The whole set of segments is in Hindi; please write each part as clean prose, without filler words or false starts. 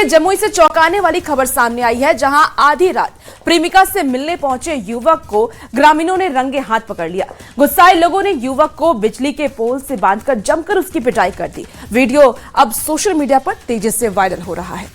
देखिए, जमुई से चौंकाने वाली खबर सामने आई है, जहां आधी रात प्रेमिका से मिलने पहुंचे युवक को ग्रामीणों ने रंगे हाथ पकड़ लिया। गुस्साए लोगों ने युवक को बिजली के पोल से बांधकर जमकर उसकी पिटाई कर दी। वीडियो अब सोशल मीडिया पर तेजी से वायरल हो रहा है।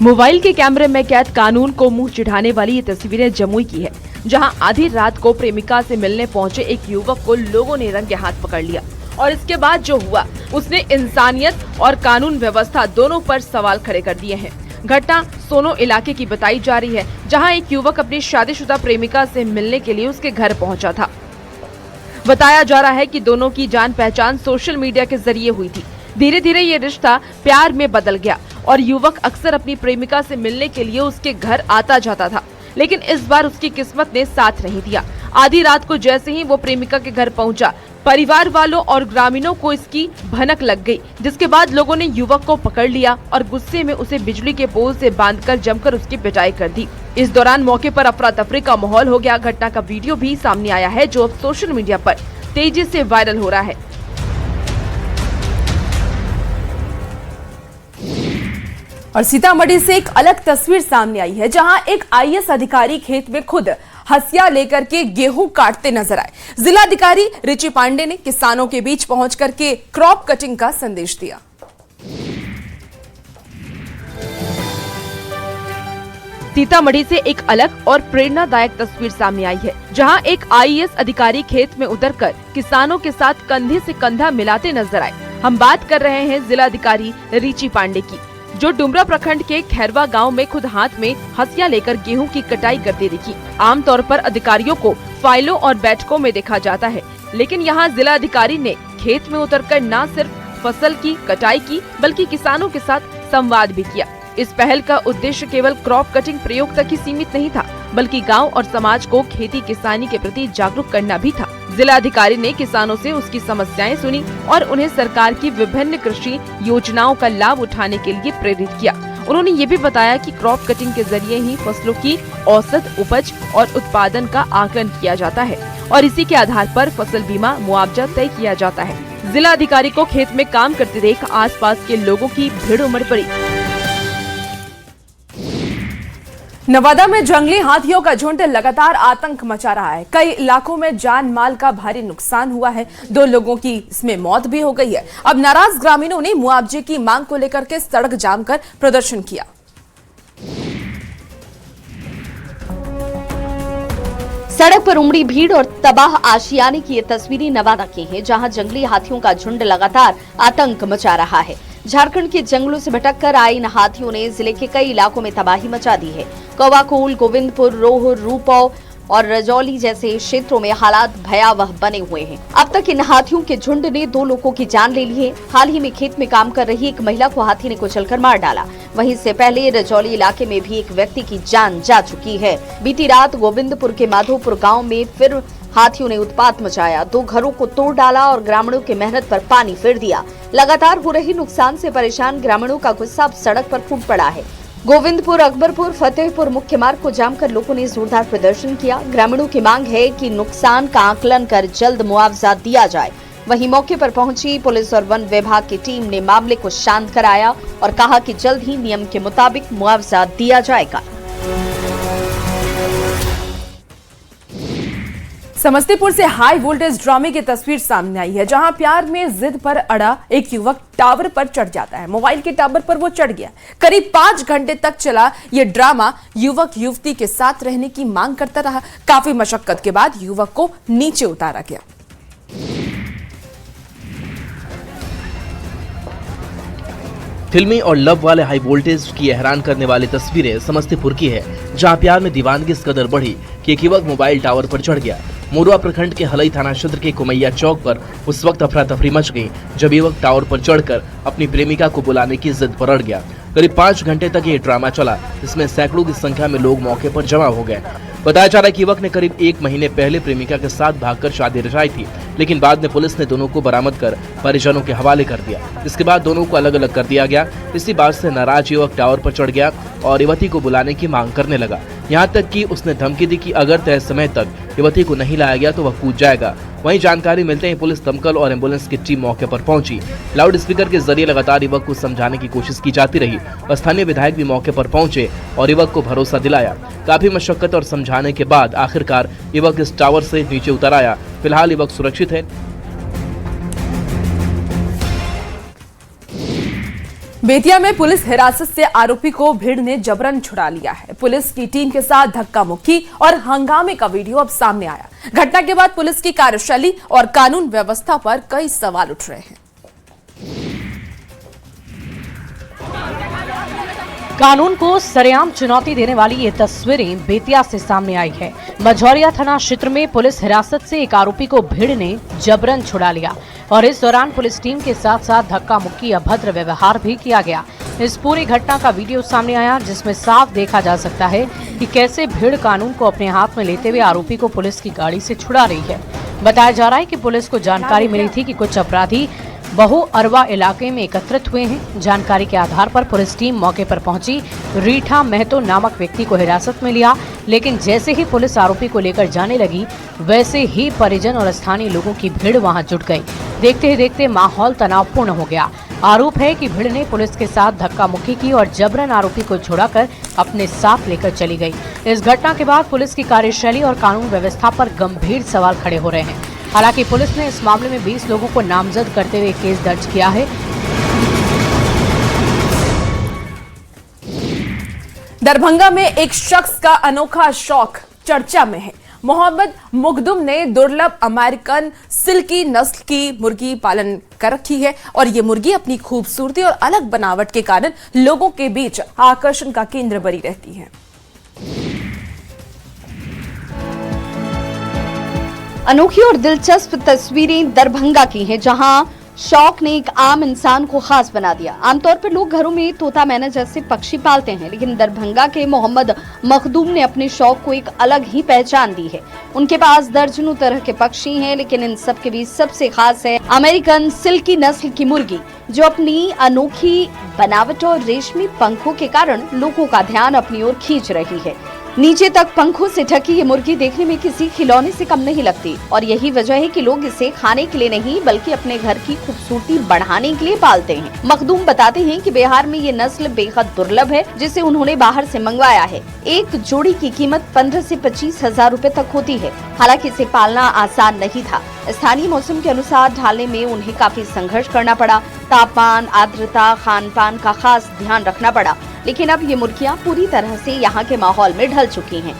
मोबाइल के कैमरे में कैद कानून को मुंह चिढ़ाने वाली ये तस्वीरें जमुई की है, जहां आधी रात को प्रेमिका से मिलने पहुंचे एक युवक को लोगों ने रंगे हाथ पकड़ लिया और इसके बाद जो हुआ उसने इंसानियत और कानून व्यवस्था दोनों पर सवाल खड़े कर दिए हैं। घटना सोनो इलाके की बताई जा रही है, जहां एक युवक अपनी शादीशुदा प्रेमिका से मिलने के लिए उसके घर पहुंचा था। बताया जा रहा है कि दोनों की जान पहचान सोशल मीडिया के जरिए हुई थी। धीरे धीरे ये रिश्ता प्यार में बदल गया और युवक अक्सर अपनी प्रेमिका से मिलने के लिए उसके घर आता जाता था, लेकिन इस बार उसकी किस्मत ने साथ नहीं दिया। आधी रात को जैसे ही वो प्रेमिका के घर पहुंचा, परिवार वालों और ग्रामीणों को इसकी भनक लग गई, जिसके बाद लोगों ने युवक को पकड़ लिया और गुस्से में उसे बिजली के पोल से बांधकर जमकर उसकी पिटाई कर दी। इस दौरान मौके पर अफरा तफरी का माहौल हो गया। घटना का वीडियो भी सामने आया है, जो अब सोशल मीडिया पर तेजी से वायरल हो रहा है। और सीतामढ़ी से एक अलग तस्वीर सामने आई है, जहां एक आईएएस अधिकारी खेत में खुद हंसिया लेकर के गेहूं काटते नजर आए। जिलाधिकारी रिची पांडे ने किसानों के बीच पहुंच करके क्रॉप कटिंग का संदेश दिया। सीतामढ़ी से एक अलग और प्रेरणादायक तस्वीर सामने आई है, जहां एक आईएएस अधिकारी खेत में उतरकर किसानों के साथ कंधे से कंधा मिलाते नजर आए। हम बात कर रहे हैं जिलाधिकारी रिची पांडे की, जो डुमरा प्रखंड के खैरवा गांव में खुद हाथ में हंसिया लेकर गेहूं की कटाई करते दिखी। आमतौर पर अधिकारियों को फाइलों और बैठकों में देखा जाता है, लेकिन यहां जिला अधिकारी ने खेत में उतरकर न सिर्फ फसल की कटाई की, बल्कि किसानों के साथ संवाद भी किया। इस पहल का उद्देश्य केवल क्रॉप कटिंग प्रयोग तक ही सीमित नहीं था, बल्कि गांव और समाज को खेती किसानी के प्रति जागरूक करना भी था। जिला अधिकारी ने किसानों से उसकी समस्याएं सुनी और उन्हें सरकार की विभिन्न कृषि योजनाओं का लाभ उठाने के लिए प्रेरित किया। उन्होंने ये भी बताया कि क्रॉप कटिंग के जरिए ही फसलों की औसत उपज और उत्पादन का आकलन किया जाता है और इसी के आधार पर फसल बीमा मुआवजा तय किया जाता है। जिला अधिकारी को खेत में काम करते देख आसपास के लोगों की भीड़ उमड़ पड़ी। नवादा में जंगली हाथियों का झुंड लगातार आतंक मचा रहा है। कई इलाकों में जान माल का भारी नुकसान हुआ है। 2 लोगों की इसमें मौत भी हो गई है। अब नाराज ग्रामीणों ने मुआवजे की मांग को लेकर के सड़क जाम कर प्रदर्शन किया। सड़क पर उमड़ी भीड़ और तबाह आशियाने की ये तस्वीरें नवादा की हैं, जहां जंगली हाथियों का झुंड लगातार आतंक मचा रहा है। झारखंड के जंगलों से भटककर आए इन हाथियों ने जिले के कई इलाकों में तबाही मचा दी है। कौवाकोल, गोविंदपुर, रोह, रूपौ और रजौली जैसे क्षेत्रों में हालात भयावह बने हुए हैं। अब तक इन हाथियों के झुंड ने 2 लोगों की जान ले ली है। हाल ही में खेत में काम कर रही एक महिला को हाथी ने कुचलकर मार डाला। वहीं इससे पहले रजौली इलाके में भी एक व्यक्ति की जान जा चुकी है। बीती रात गोविंदपुर के माधोपुर गाँव में फिर हाथियों ने उत्पात मचाया। 2 घरों को तोड़ डाला और ग्रामीणों की मेहनत पर पानी फेर दिया। लगातार हो रही नुकसान से परेशान ग्रामीणों का गुस्सा अब सड़क पर फूट पड़ा है। गोविंदपुर, अकबरपुर, फतेहपुर मुख्य मार्ग को जाम कर लोगों ने जोरदार प्रदर्शन किया। ग्रामीणों की मांग है कि नुकसान का आकलन कर जल्द मुआवजा दिया जाए। वहीं मौके पर पहुंची पुलिस और वन विभाग की टीम ने मामले को शांत कराया और कहा कि जल्द ही नियम के मुताबिक मुआवजा दिया जाएगा। समस्तीपुर से हाई वोल्टेज ड्रामे की तस्वीर सामने आई है, जहां प्यार में जिद पर अड़ा एक युवक टावर पर चढ़ जाता है। मोबाइल के टावर पर वो चढ़ गया। करीब 5 घंटे तक चला ये ड्रामा। युवक युवती के साथ रहने की मांग करता रहा। काफी मशक्कत के बाद युवक को नीचे उतारा गया। फिल्मी और लव वाले हाई वोल्टेज की हैरान करने वाली तस्वीरें समस्तीपुर की है, जहां प्यार में दीवानगी इस कदर बढ़ी कि एक युवक मोबाइल टावर पर चढ़ गया। मोरवा प्रखंड के हलई थाना क्षेत्र के कुमैया चौक पर उस वक्त अफरा तफरी मच गई, जब युवक टावर पर चढ़कर अपनी प्रेमिका को बुलाने की जिद पर अड़ गया। करीब 5 घंटे तक ये ड्रामा चला, जिसमें सैकड़ों की संख्या में लोग मौके पर जमा हो गए। बताया जा रहा है कि युवक ने करीब 1 महीने पहले प्रेमिका के साथ भागकर शादी रचाई थी, लेकिन बाद में पुलिस ने दोनों को बरामद कर परिजनों के हवाले कर दिया। इसके बाद दोनों को अलग अलग कर दिया गया। इसी बात से नाराज युवक टावर पर चढ़ गया और युवती को बुलाने की मांग करने लगा। यहाँ तक कि उसने धमकी दी कि अगर तय समय तक युवती को नहीं लाया गया तो वह कूद जाएगा। वहीं जानकारी मिलते ही पुलिस, दमकल और एम्बुलेंस की टीम मौके पर पहुंची। लाउड स्पीकर के जरिए लगातार युवक को समझाने की कोशिश की जाती रही। स्थानीय विधायक भी मौके पर पहुंचे और युवक को भरोसा दिलाया। काफी मशक्कत और समझाने के बाद आखिरकार युवक इस टावर से नीचे उतर आया। फिलहाल युवक सुरक्षित है। बेतिया में पुलिस हिरासत से आरोपी को भीड़ ने जबरन छुड़ा लिया है। पुलिस की टीम के साथ धक्का मुक्की और हंगामे का वीडियो अब सामने आया। घटना के बाद पुलिस की कार्यशैली और कानून व्यवस्था पर कई सवाल उठ रहे हैं। कानून को सरेआम चुनौती देने वाली ये तस्वीरें बेतिया से सामने आई है। मझौरिया थाना क्षेत्र में पुलिस हिरासत से एक आरोपी को भीड़ ने जबरन छुड़ा लिया और इस दौरान पुलिस टीम के साथ साथ धक्का मुक्की, अभद्र व्यवहार भी किया गया। इस पूरी घटना का वीडियो सामने आया जिसमें साफ देखा जा सकता है कि कैसे भीड़ कानून को अपने हाथ में लेते हुए आरोपी को पुलिस की गाड़ी से छुड़ा रही है। बताया जा रहा है कि पुलिस को जानकारी मिली थी कि कुछ अपराधी बहु अरवा इलाके में एकत्रित हुए हैं। जानकारी के आधार पर पुलिस टीम मौके पर पहुंची। रीठा महतो नामक व्यक्ति को हिरासत में लिया, लेकिन जैसे ही पुलिस आरोपी को लेकर जाने लगी वैसे ही परिजन और स्थानीय लोगों की भीड़ वहां जुट गई। देखते ही देखते माहौल तनावपूर्ण हो गया। आरोप है कि भीड़ ने पुलिस के साथ धक्का मुक्की की और जबरन आरोपी को छुड़ाकर अपने साथ लेकर चली गई। इस घटना के बाद पुलिस की कार्यशैली और कानून व्यवस्था पर गंभीर सवाल खड़े हो रहे हैं। हालांकि पुलिस ने इस मामले में 20 लोगों को नामजद करते हुए केस दर्ज किया है। दरभंगा में एक शख्स का अनोखा शौक चर्चा में है। मोहम्मद मुगदुम ने दुर्लभ अमेरिकन सिल्की नस्ल की मुर्गी पालन कर रखी है और ये मुर्गी अपनी खूबसूरती और अलग बनावट के कारण लोगों के बीच आकर्षण का केंद्र बनी रहती है। अनोखी और दिलचस्प तस्वीरें दरभंगा की हैं, जहां शौक ने एक आम इंसान को खास बना दिया। आमतौर पर लोग घरों में तोता मैना जैसे पक्षी पालते हैं, लेकिन दरभंगा के मोहम्मद मखदूम ने अपने शौक को एक अलग ही पहचान दी है। उनके पास दर्जनों तरह के पक्षी हैं, लेकिन इन सब के बीच सबसे खास है अमेरिकन सिल्की नस्ल की मुर्गी, जो अपनी अनोखी बनावट और रेशमी पंखों के कारण लोगों का ध्यान अपनी ओर खींच रही है। नीचे तक पंखों से ढकी ये मुर्गी देखने में किसी खिलौने से कम नहीं लगती और यही वजह है कि लोग इसे खाने के लिए नहीं बल्कि अपने घर की खूबसूरती बढ़ाने के लिए पालते हैं। मखदूम बताते हैं कि बिहार में ये नस्ल बेहद दुर्लभ है, जिसे उन्होंने बाहर से मंगवाया है। एक जोड़ी की कीमत 15 से 25 हजार रूपए तक होती है। हालांकि इसे पालना आसान नहीं था। स्थानीय मौसम के अनुसार ढालने में उन्हें काफी संघर्ष करना पड़ा। तापमान, आर्द्रता, खान पान का खास ध्यान रखना पड़ा, लेकिन अब ये मुर्गियां पूरी तरह से यहाँ के माहौल में ढल चुकी हैं।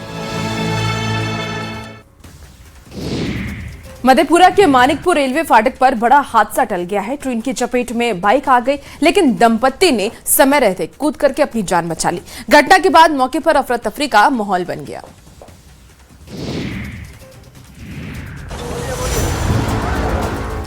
मधेपुरा के मानिकपुर रेलवे फाटक पर बड़ा हादसा टल गया है। ट्रेन की चपेट में बाइक आ गई, लेकिन दंपत्ति ने समय रहते कूद करके अपनी जान बचा ली। घटना के बाद मौके पर अफरा तफरी का माहौल बन गया।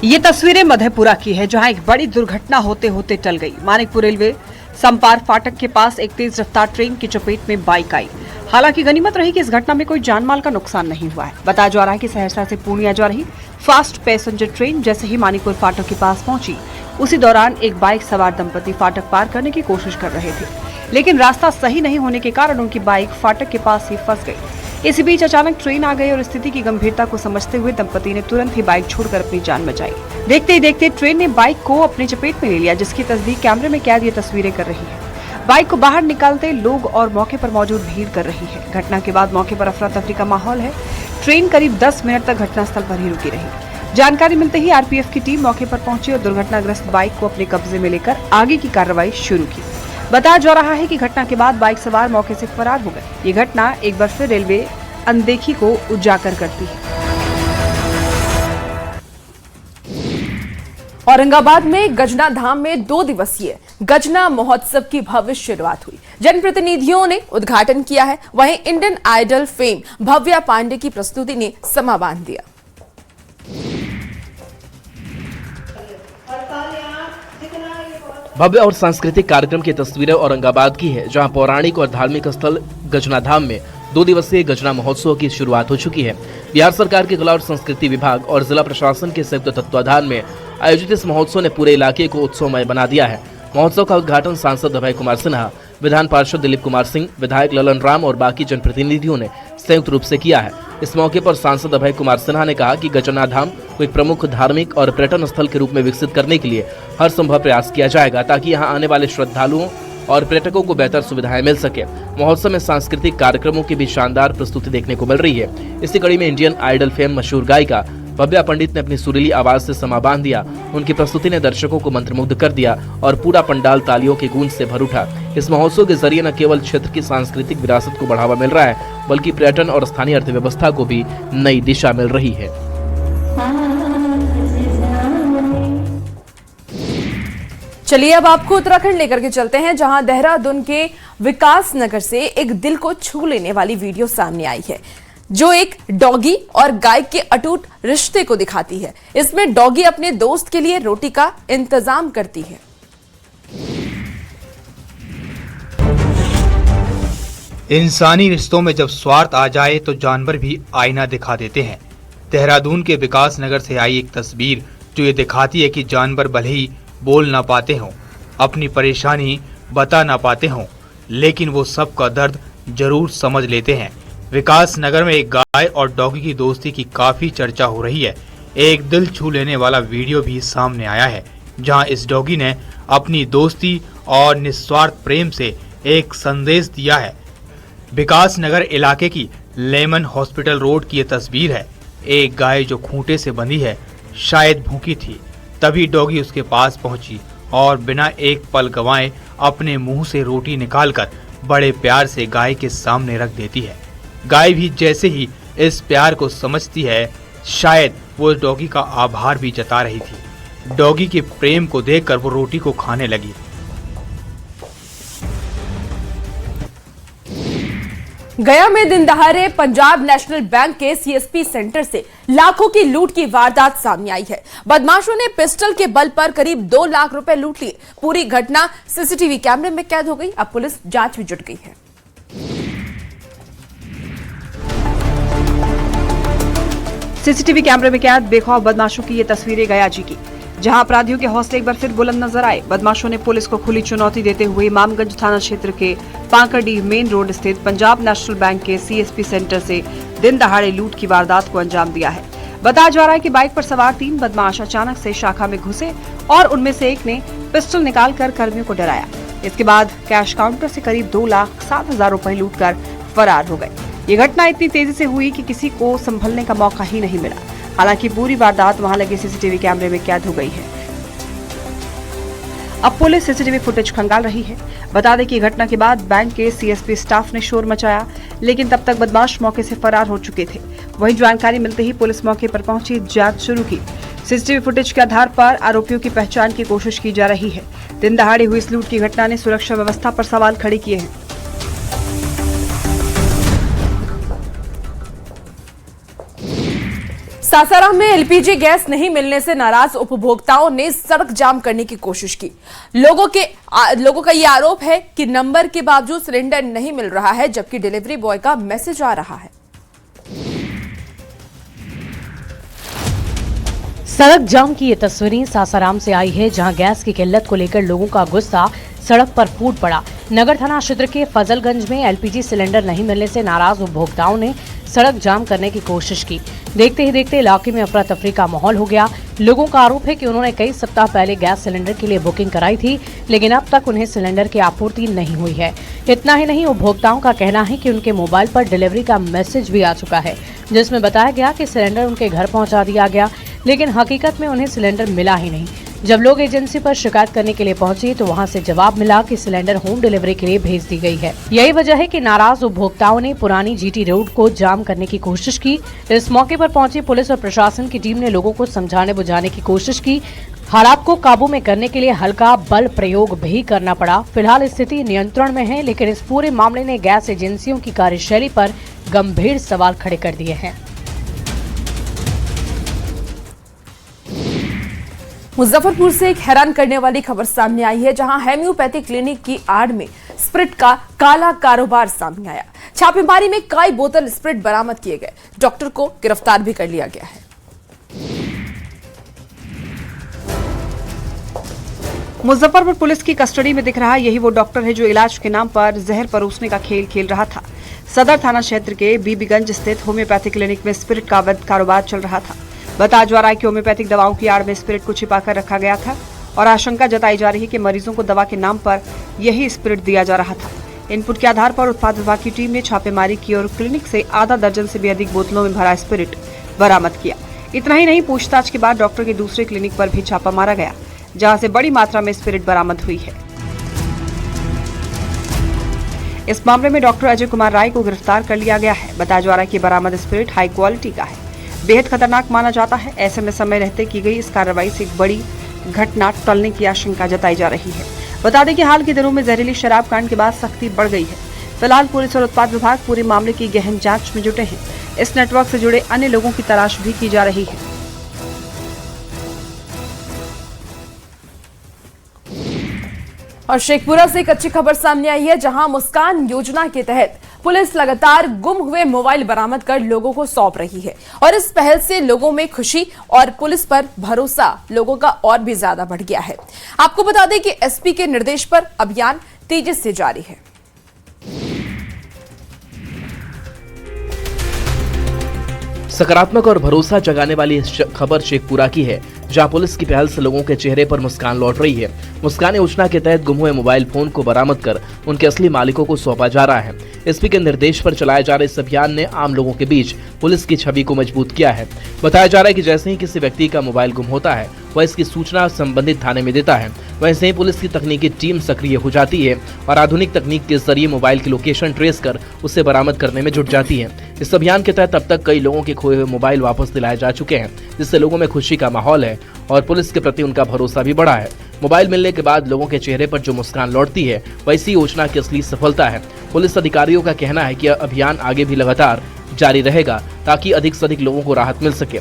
ये तस्वीरें मधेपुरा की है, जहां एक बड़ी दुर्घटना होते होते टल गई। मानिकपुर रेलवे संपार फाटक के पास एक तेज रफ्तार ट्रेन की चपेट में बाइक आई। हालांकि गनीमत रही कि इस घटना में कोई जानमाल का नुकसान नहीं हुआ है। बताया जा रहा है कि सहरसा से पूर्णिया जा रही फास्ट पैसेंजर ट्रेन जैसे ही मानिकपुर फाटक के पास पहुंची, उसी दौरान एक बाइक सवार दंपति फाटक पार करने की कोशिश कर रहे थे, लेकिन रास्ता सही नहीं होने के कारण उनकी बाइक फाटक के पास ही फंस गई। इसी बीच अचानक ट्रेन आ गई और स्थिति की गंभीरता को समझते हुए दंपति ने तुरंत ही बाइक छोड़कर अपनी जान बचाई। देखते ही देखते ट्रेन ने बाइक को अपनी चपेट में ले लिया, जिसकी तस्दीक कैमरे में कैद ये तस्वीरें कर रही है। बाइक को बाहर निकालते लोग और मौके पर मौजूद भीड़ कर रही है। घटना के बाद मौके पर अफरा तफरी का माहौल है। ट्रेन करीब 10 मिनट तक घटनास्थल पर ही रुकी रही। जानकारी मिलते ही आरपीएफ की टीम मौके पर पहुंची और दुर्घटनाग्रस्त बाइक को अपने कब्जे में लेकर आगे की कार्रवाई शुरू की। बताया जा रहा है कि घटना के बाद बाइक सवार मौके से फरार हो गए। ये घटना एक बार फिर रेलवे अनदेखी को उजागर करती है। औरंगाबाद में गजना धाम में 2 दिवसीय गजना महोत्सव की भव्य शुरुआत हुई। जनप्रतिनिधियों ने उद्घाटन किया है। वहीं Indian Idol fame Bhavya Pandey की प्रस्तुति ने समा बांध दिया। भव्य और सांस्कृतिक कार्यक्रम की तस्वीरें औरंगाबाद की है, जहां पौराणिक और धार्मिक स्थल गजना धाम में 2 दिवसीय गजना महोत्सव की शुरुआत हो चुकी है। बिहार सरकार के कला और संस्कृति विभाग और जिला प्रशासन के संयुक्त तत्वाधान में आयोजित इस महोत्सव ने पूरे इलाके को उत्सवमय बना दिया है। महोत्सव का उद्घाटन सांसद अभय कुमार सिन्हा, विधान पार्षद दिलीप कुमार सिंह, विधायक ललन राम और बाकी जनप्रतिनिधियों ने संयुक्त रूप से किया है। इस मौके पर सांसद अभय कुमार सिन्हा ने कहा कि गजनाथ धाम को एक प्रमुख धार्मिक और पर्यटन स्थल के रूप में विकसित करने के लिए हर संभव प्रयास किया जाएगा, ताकि यहां आने वाले श्रद्धालुओं और पर्यटकों को बेहतर सुविधाएं मिल सके। महोत्सव में सांस्कृतिक कार्यक्रमों की भी शानदार प्रस्तुति देखने को मिल रही है। इसी कड़ी में इंडियन आइडल फेम मशहूर गायिका भव्या पंडित ने अपनी सुरीली आवाज से समा बांध दिया। उनकी प्रस्तुति ने दर्शकों को मंत्रमुग्ध कर दिया और पूरा पंडाल तालियों की गूंज से भर उठा। इस महोत्सव के जरिए न केवल क्षेत्र की सांस्कृतिक विरासत को बढ़ावा मिल रहा है, बल्कि पर्यटन और स्थानीय अर्थव्यवस्था को भी नई दिशा मिल रही है। चलिए अब आपको उत्तराखंड लेकर के चलते हैं, जहां देहरादून के विकास नगर से एक दिल को छू लेने वाली वीडियो सामने आई है, जो एक डॉगी और गाय के अटूट रिश्ते को दिखाती है। इसमें डॉगी अपने दोस्त के लिए रोटी का इंतजाम करती है। इंसानी रिश्तों में जब स्वार्थ आ जाए तो जानवर भी आईना दिखा देते हैं। देहरादून के विकास नगर से आई एक तस्वीर जो ये दिखाती है कि जानवर भले ही बोल ना पाते हों, अपनी परेशानी बता ना पाते हों, लेकिन वो सबका दर्द जरूर समझ लेते हैं। विकास नगर में एक गाय और डॉगी की दोस्ती की काफी चर्चा हो रही है। एक दिल छू लेने वाला वीडियो भी सामने आया है, जहां इस डॉगी ने अपनी दोस्ती और निस्वार्थ प्रेम से एक संदेश दिया है। विकास नगर इलाके की लेमन हॉस्पिटल रोड की ये तस्वीर है। एक गाय जो खूंटे से बंधी है, शायद भूखी थी, तभी डॉगी उसके पास पहुंची और बिना एक पल गंवाए अपने मुंह से रोटी निकालकर बड़े प्यार से गाय के सामने रख देती है। गाय भी जैसे ही इस प्यार को समझती है, शायद वो डॉगी का आभार भी जता रही थी। डॉगी के प्रेम को देखकर वो रोटी को खाने लगी। गया में दिन दहाड़े पंजाब नेशनल बैंक के सीएसपी सेंटर से लाखों की लूट की वारदात सामने आई है। बदमाशों ने पिस्टल के बल पर करीब 2 लाख रुपए लूट लिए। पूरी घटना सीसीटीवी कैमरे में कैद हो गई। अब पुलिस जांच में जुट गई है। सीसीटीवी कैमरे में कैद बेखौफ बदमाशों की ये तस्वीरें गया जी की, जहां अपराधियों के हौसले एक बार फिर बुलंद नजर आए। बदमाशों ने पुलिस को खुली चुनौती देते हुए इमामगंज थाना क्षेत्र के पांकड़ी मेन रोड स्थित पंजाब नेशनल बैंक के सीएसपी सेंटर से दिन दहाड़े लूट की वारदात को अंजाम दिया है। बताया जा रहा है कि बाइक पर सवार 3 बदमाश अचानक से शाखा में घुसे और उनमें से एक ने पिस्टल निकालकर कर्मियों को डराया। इसके बाद कैश काउंटर से करीब 2,07,000 रुपए लूट कर फरार हो गए। ये घटना इतनी तेजी से हुई कि किसी को संभलने का मौका ही नहीं मिला। हालांकि पूरी वारदात वहां लगे सीसीटीवी कैमरे में कैद हो गई है। अब पुलिस सीसीटीवी फुटेज खंगाल रही है। बता दें कि घटना के बाद बैंक के सीएसपी स्टाफ ने शोर मचाया, लेकिन तब तक बदमाश मौके से फरार हो चुके थे। वहीं जानकारी मिलते ही पुलिस मौके पर पहुंची, जांच शुरू की। सीसीटीवी फुटेज के आधार पर आरोपियों की पहचान की कोशिश की जा रही है। दिन दहाड़े हुई इस लूट की घटना ने सुरक्षा व्यवस्था पर सवाल खड़े किए हैं। सासाराम में एलपीजी गैस नहीं मिलने से नाराज उपभोक्ताओं ने सड़क जाम करने की कोशिश की। लोगों का ये आरोप है कि नंबर के बावजूद सिलेंडर नहीं मिल रहा है, जबकि डिलीवरी बॉय का मैसेज आ रहा है। सड़क जाम की ये तस्वीरें सासाराम से आई है, जहां गैस की किल्लत को लेकर लोगों का गुस्सा सड़क पर फूट पड़ा। नगर थाना क्षेत्र के फजलगंज में एलपीजी सिलेंडर नहीं मिलने से नाराज उपभोक्ताओं ने सड़क जाम करने की कोशिश की। देखते ही देखते इलाके में अफरा तफरी का माहौल हो गया। लोगों का आरोप है कि उन्होंने कई सप्ताह पहले गैस सिलेंडर के लिए बुकिंग कराई थी, लेकिन अब तक उन्हें सिलेंडर की आपूर्ति नहीं हुई है। इतना ही नहीं, उपभोक्ताओं का कहना है कि उनके मोबाइल पर डिलीवरी का मैसेज भी आ चुका है, जिसमें बताया गया कि सिलेंडर उनके घर पहुंचा दिया गया, लेकिन हकीकत में उन्हें सिलेंडर मिला ही नहीं। जब लोग एजेंसी पर शिकायत करने के लिए पहुंचे तो वहां से जवाब मिला कि सिलेंडर होम डिलीवरी के लिए भेज दी गई है। यही वजह है कि नाराज उपभोक्ताओं ने पुरानी जीटी रोड को जाम करने की कोशिश की। इस मौके पर पहुंची पुलिस और प्रशासन की टीम ने लोगों को समझाने बुझाने की कोशिश की। हालात को काबू में करने के लिए हल्का बल प्रयोग भी करना पड़ा। फिलहाल स्थिति नियंत्रण में है, लेकिन इस पूरे मामले ने गैस एजेंसियों की कार्यशैली पर गंभीर सवाल खड़े कर दिए हैं। मुजफ्फरपुर से एक हैरान करने वाली खबर सामने आई है, जहां होम्योपैथी क्लिनिक की आड़ में स्प्रिट का काला कारोबार सामने आया। छापेमारी में कई बोतल स्प्रिट बरामद किए गए। डॉक्टर को गिरफ्तार भी कर लिया गया है। मुजफ्फरपुर पुलिस की कस्टडी में दिख रहा यही वो डॉक्टर है जो इलाज के नाम पर जहर परोसने का खेल खेल रहा था। सदर थाना क्षेत्र के बीबीगंज स्थित होम्योपैथिक क्लिनिक में स्पिरिट का अवैध कारोबार चल रहा था। बताया जा रहा है कि होम्योपैथिक दवाओं की आड़ में स्पिरिट को छिपाकर रखा गया था और आशंका जताई जा रही है कि मरीजों को दवा के नाम पर यही स्पिरिट दिया जा रहा था। इनपुट के आधार पर उत्पाद विभाग की टीम ने छापेमारी की और क्लिनिक से आधा दर्जन से भी अधिक बोतलों में भरा स्पिरिट बरामद किया। इतना ही नहीं, पूछताछ के बाद डॉक्टर के दूसरे क्लिनिक पर भी छापा मारा गया, जहां से बड़ी मात्रा में स्पिरिट बरामद हुई है। इस मामले में डॉक्टर अजय कुमार राय को गिरफ्तार कर लिया गया है। बताया जा रहा है कि बरामद स्पिरिट हाई क्वालिटी का है, बेहद खतरनाक माना जाता है। ऐसे में समय रहते की गई इस कार्रवाई से एक बड़ी घटना टलने की आशंका जताई जा रही है। बता दें कि हाल के दिनों में जहरीली शराब कांड के बाद सख्ती बढ़ गई है। फिलहाल पुलिस और उत्पाद विभाग पूरे मामले की गहन जांच में जुटे हैं। इस नेटवर्क से जुड़े अन्य लोगों की तलाश भी की जा रही है। और शेखपुरा से एक अच्छी खबर सामने आई है, जहां मुस्कान योजना के तहत पुलिस लगातार गुम हुए मोबाइल बरामद कर लोगों को सौंप रही है और इस पहल से लोगों में खुशी और पुलिस पर भरोसा लोगों का और भी ज्यादा बढ़ गया है। आपको बता दें कि एसपी के निर्देश पर अभियान तेजी से जारी है। सकारात्मक और भरोसा जगाने वाली खबर शेखपुरा की है, जहां पुलिस की पहल से लोगों के चेहरे पर मुस्कान लौट रही है। मुस्कान योजना के तहत गुम हुए मोबाइल फोन को बरामद कर उनके असली मालिकों को सौंपा जा रहा है। एसपी के निर्देश पर चलाए जा रहे इस अभियान ने आम लोगों के बीच पुलिस की छवि को मजबूत किया है। बताया जा रहा है कि जैसे ही किसी व्यक्ति का मोबाइल गुम होता है, वह इसकी सूचना संबंधित थाने में देता है, वैसे ही पुलिस की तकनीकी टीम सक्रिय हो जाती है और आधुनिक तकनीक के जरिए मोबाइल की लोकेशन ट्रेस कर उसे बरामद करने में जुट जाती है। इस अभियान के तहत अब तक कई लोगों के खोए हुए मोबाइल वापस दिलाए जा चुके हैं, जिससे लोगों में खुशी का माहौल है और पुलिस के प्रति उनका भरोसा भी बढ़ा है। मोबाइल मिलने के बाद लोगों के चेहरे पर जो मुस्कान लौटती है, वैसी योजना की असली सफलता है। पुलिस अधिकारियों का कहना है कि यह अभियान आगे भी लगातार जारी रहेगा ताकि अधिक से अधिक लोगों को राहत मिल सके।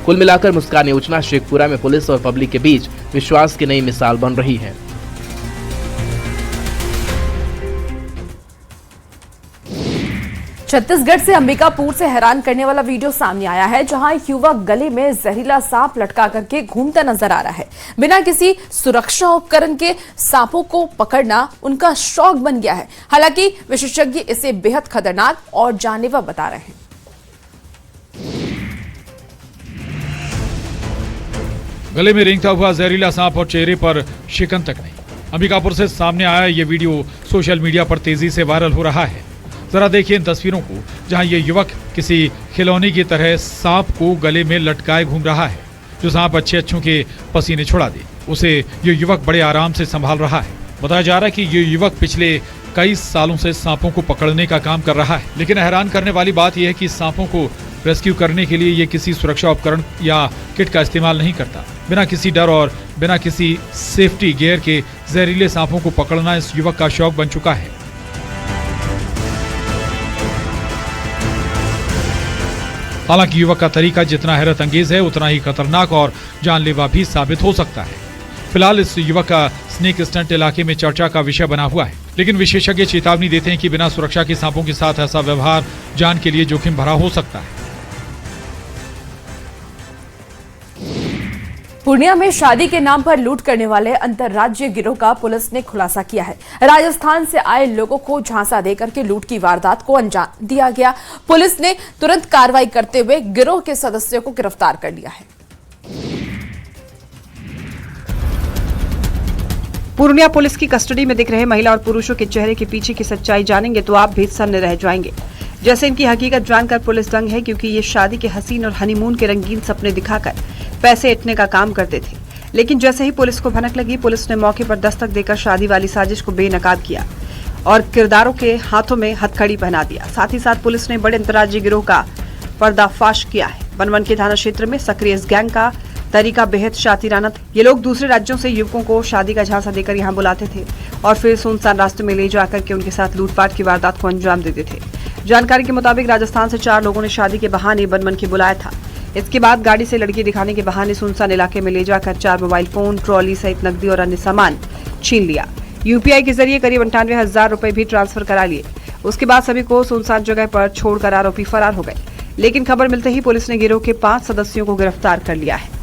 कुल मिलाकर मुस्कान योजना शेखपुरा में पुलिस और पब्लिक के बीच विश्वास की नई मिसाल बन रही है। छत्तीसगढ़ से अंबिकापुर से हैरान करने वाला वीडियो सामने आया है, जहां एक युवक गले में जहरीला सांप लटका करके घूमता नजर आ रहा है। बिना किसी सुरक्षा उपकरण के सांपों को पकड़ना उनका शौक बन गया है। हालांकि विशेषज्ञ इसे बेहद खतरनाक और जानलेवा बता रहे हैं। गले में रेंगता हुआ जहरीला सांप और चेहरे पर शिकन तक नहीं। अंबिकापुर से सामने आया ये वीडियो सोशल मीडिया पर तेजी से वायरल हो रहा है। जरा देखिए इन तस्वीरों को, जहां ये युवक किसी खिलौने की तरह सांप को गले में लटकाए घूम रहा है। जो सांप अच्छों के पसीने छुड़ा दे, उसे ये युवक बड़े आराम से संभाल रहा है। बताया जा रहा है कि ये युवक पिछले कई सालों से सांपों को पकड़ने का काम कर रहा है। लेकिन हैरान करने वाली बात यह है कि सांपों को रेस्क्यू करने के लिए ये किसी सुरक्षा उपकरण या किट का इस्तेमाल नहीं करता। बिना किसी डर और बिना किसी सेफ्टी गियर के जहरीले सांपों को पकड़ना इस युवक का शौक बन चुका है। हालांकि युवक का तरीका जितना हैरत अंगेज है, उतना ही खतरनाक और जानलेवा भी साबित हो सकता है। फिलहाल इस युवक का स्नेक स्टंट इलाके में चर्चा का विषय बना हुआ है, लेकिन विशेषज्ञ चेतावनी देते हैं कि बिना सुरक्षा के सांपों के साथ ऐसा व्यवहार जान के लिए जोखिम भरा हो सकता है। पूर्णिया में शादी के नाम पर लूट करने वाले अंतर्राज्यीय गिरोह का पुलिस ने खुलासा किया है। राजस्थान से आए लोगों को झांसा देकर के लूट की वारदात को अंजाम दिया गया। पुलिस ने तुरंत कार्रवाई करते हुए गिरोह के सदस्यों को गिरफ्तार कर लिया है। पूर्णिया पुलिस की कस्टडी में दिख रहे महिला और पुरुषों के चेहरे के पीछे की सच्चाई जानेंगे तो आप भी सन्न रह जाएंगे। जैसे इनकी हकीकत जानकर पुलिस दंग है, क्योंकि ये शादी के हसीन और हनीमून के रंगीन सपने दिखाकर पैसे ऐंठने का काम करते थे। लेकिन जैसे ही पुलिस को भनक लगी, पुलिस ने मौके पर दस्तक देकर शादी वाली साजिश को बेनकाब किया और किरदारों के हाथों में हथकड़ी पहना दिया। साथ ही साथ पुलिस ने बड़े अंतर्राज्यीय गिरोह का पर्दाफाश किया है। बनवन के थाना क्षेत्र में सक्रिय इस गैंग का तरीका बेहद शातिराना था। ये लोग दूसरे राज्यों से युवकों को शादी का झांसा देकर यहाँ बुलाते थे और फिर सुनसान रास्ते में ले जाकर के उनके साथ लूटपाट की वारदात को अंजाम देते थे। जानकारी के मुताबिक राजस्थान से 4 लोगों ने शादी के बहाने बनवन के बुलाया था। इसके बाद गाड़ी से लड़की दिखाने के बहाने सुनसान इलाके में ले जाकर 4 मोबाइल फोन, ट्रॉली सहित नकदी और अन्य सामान छीन लिया। यूपीआई के जरिए करीब 98,000 रुपए भी ट्रांसफर करा लिए। उसके बाद सभी को सुनसान जगह पर छोड़कर आरोपी फरार हो गए। लेकिन खबर मिलते ही पुलिस ने गिरोह के 5 सदस्यों को गिरफ्तार कर लिया है।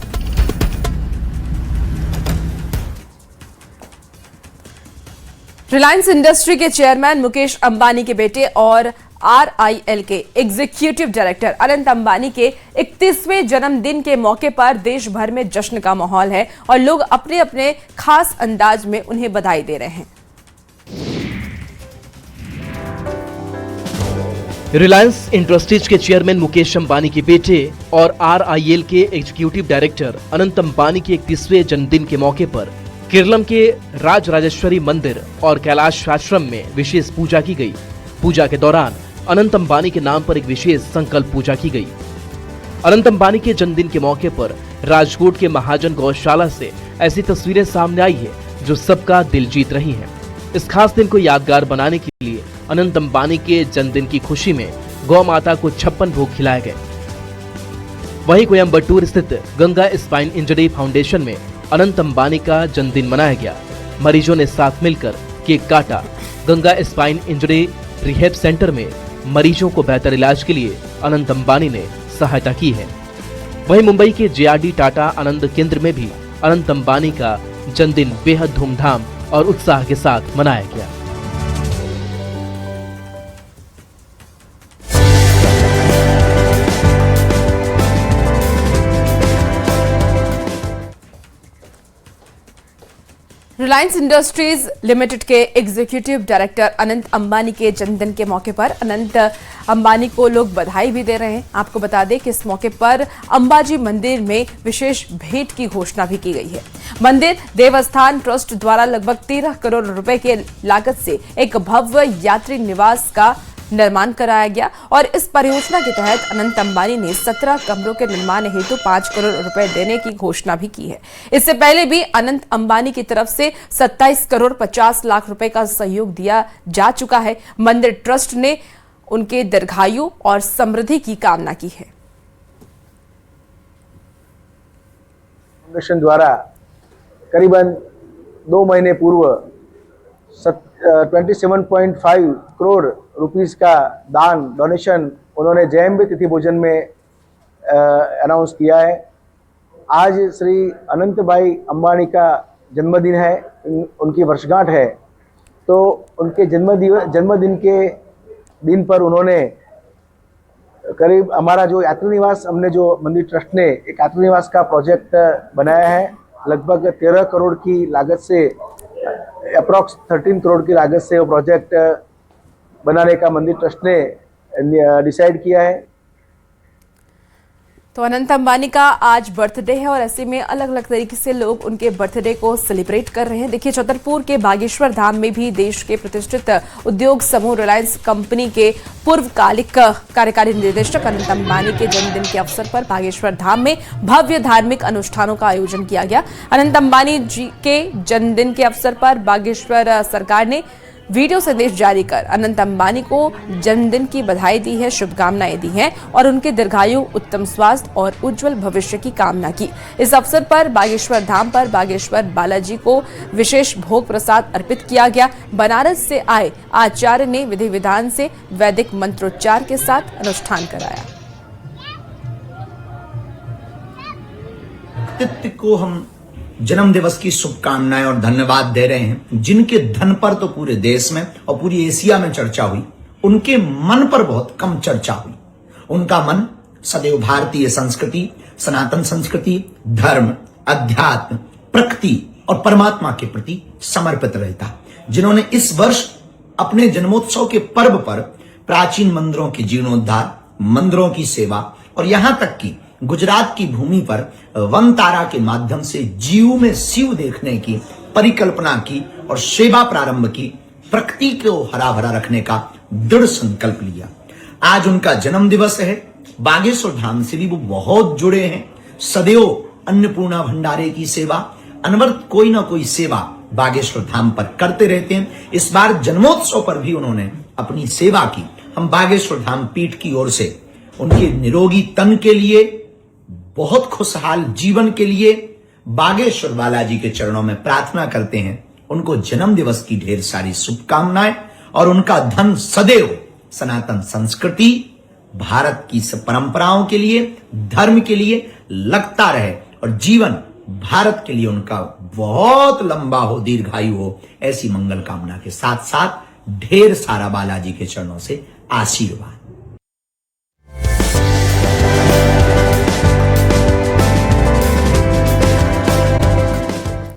रिलायंस इंडस्ट्री के चेयरमैन मुकेश अंबानी के बेटे और RIL के एग्जीक्यूटिव डायरेक्टर अनंत अंबानी के 31वें जन्मदिन के मौके पर देश भर में जश्न का माहौल है और लोग अपने अपने खास अंदाज में उन्हें बधाई दे रहे हैं। रिलायंस इंडस्ट्रीज के चेयरमैन मुकेश अंबानी के बेटे और RIL के एग्जीक्यूटिव डायरेक्टर अनंत अंबानी के 31वें जन्मदिन के मौके पर केरलम के राजराजेश्वरी मंदिर और कैलाश आश्रम में विशेष पूजा की गई। पूजा के दौरान अनंत अंबानी के नाम पर एक विशेष संकल्प पूजा की गई। अनंत अंबानी के जन्मदिन के मौके पर राजकोट के महाजन गौशाला से ऐसी तस्वीरें सामने आई है जो सबका दिल जीत रही हैं। इस खास दिन को यादगार बनाने के लिए अनंत अंबानी के जन्मदिन की खुशी में गौ माता को 56 भोग खिलाए गए। वहीं कोयम्बटूर स्थित गंगा स्पाइन इंजरी फाउंडेशन में अनंत अंबानी का जन्मदिन मनाया गया। मरीजों ने साथ मिलकर केक काटा। Ganga spine injury rehab centre में मरीजों को बेहतर इलाज के लिए अनंत अंबानी ने सहायता की है। वहीं मुंबई के JRD टाटा आनंद केंद्र में भी अनंत अंबानी का जन्मदिन बेहद धूमधाम और उत्साह के साथ मनाया गया। रिलायंस इंडस्ट्रीज लिमिटेड के एग्जीक्यूटिव डायरेक्टर अनंत अंबानी के जन्मदिन के मौके पर अनंत अंबानी को लोग बधाई भी दे रहे हैं। आपको बता दें कि इस मौके पर अंबाजी मंदिर में विशेष भेंट की घोषणा भी की गई है। मंदिर देवस्थान ट्रस्ट द्वारा लगभग 13 करोड़ रुपए के लागत से एक भव्य यात्री निवास का निर्माण कराया गया और इस परियोजना के तहत अनंत अंबानी ने 17 कमरों के निर्माण हेतु 5 करोड़ रुपए देने की घोषणा भी की है। इससे पहले भी अनंत अंबानी की तरफ से 27 करोड़ 50 लाख रुपए का सहयोग दिया जा चुका है। मंदिर ट्रस्ट ने उनके दीर्घायु और समृद्धि की कामना की है। फाउंडेशन द्वारा करीबन 2 महीने पूर्व 27.5 करोड़ रुपीस का दान डोनेशन उन्होंने JMB तिथि भोजन में अनाउंस किया है। आज श्री अनंत भाई अंबानी का जन्मदिन है, उनकी वर्षगांठ है, तो उनके जन्मदिन के दिन पर उन्होंने करीब हमारा जो यात्री निवास हमने जो मंदिर ट्रस्ट ने एक यात्री निवास का प्रोजेक्ट बनाया है, लगभग 13 करोड़ की लागत से अप्रॉक्स 13 करोड़ की लागत से वो प्रोजेक्ट बनाने का मंदिर ट्रस्ट ने डिसाइड किया है। तो अनंत अंबानी का आज बर्थडे है और ऐसे में अलग अलग तरीके से लोग उनके बर्थडे को सेलिब्रेट कर रहे हैं। देखिए, छतरपुर के बागेश्वर धाम में भी देश के प्रतिष्ठित उद्योग समूह रिलायंस कंपनी के पूर्वकालिक कार्यकारी निदेशक अनंत अंबानी के जन्मदिन के अवसर पर बागेश्वर धाम में भव्य धार्मिक अनुष्ठानों का आयोजन किया गया। अनंत अंबानी जी के जन्मदिन के अवसर पर बागेश्वर सरकार ने वीडियो संदेश जारी कर अनंत अंबानी को जन्मदिन की बधाई दी है, शुभकामनाएं दी हैं और उनके दीर्घायु, उत्तम स्वास्थ्य और उज्जवल भविष्य की कामना की। इस अवसर पर बागेश्वर धाम पर बागेश्वर बालाजी को विशेष भोग प्रसाद अर्पित किया गया। बनारस से आए आचार्य ने विधि विधान से वैदिक मंत्रोच्चार के साथ अनुष्ठान कराया। को हम जन्म दिवस की शुभकामनाएं और धन्यवाद दे रहे हैं। जिनके धन पर तो पूरे देश में और पूरी एशिया में चर्चा हुई, उनके मन पर बहुत कम चर्चा हुई। उनका मन सदैव भारतीय संस्कृति, सनातन संस्कृति, धर्म, अध्यात्म, प्रकृति और परमात्मा के प्रति समर्पित रहता। जिन्होंने इस वर्ष अपने जन्मोत्सव के पर्व पर प्राचीन मंदिरों के जीर्णोद्धार, मंदिरों की सेवा और यहां तक कि गुजरात की भूमि पर वन तारा के माध्यम से जीव में शिव देखने की परिकल्पना की और सेवा प्रारंभ की, प्रकृति को हरा भरा रखने का दृढ़ संकल्प लिया। आज उनका जन्म दिवस है। बागेश्वर धाम से भी वो बहुत जुड़े हैं। सदैव अन्नपूर्णा भंडारे की सेवा, अनवरत कोई ना कोई सेवा बागेश्वर धाम पर करते रहते हैं। इस बार जन्मोत्सव पर भी उन्होंने अपनी सेवा की। हम बागेश्वर धाम पीठ की ओर से उनके निरोगी तन के लिए, बहुत खुशहाल जीवन के लिए बागेश्वर बालाजी के चरणों में प्रार्थना करते हैं। उनको जन्म दिवस की ढेर सारी शुभकामनाएं और उनका धन सदैव सनातन संस्कृति, भारत की परंपराओं के लिए, धर्म के लिए लगता रहे और जीवन भारत के लिए उनका बहुत लंबा हो, दीर्घायु हो, ऐसी मंगल कामना के साथ साथ ढेर सारा बालाजी के चरणों से आशीर्वाद।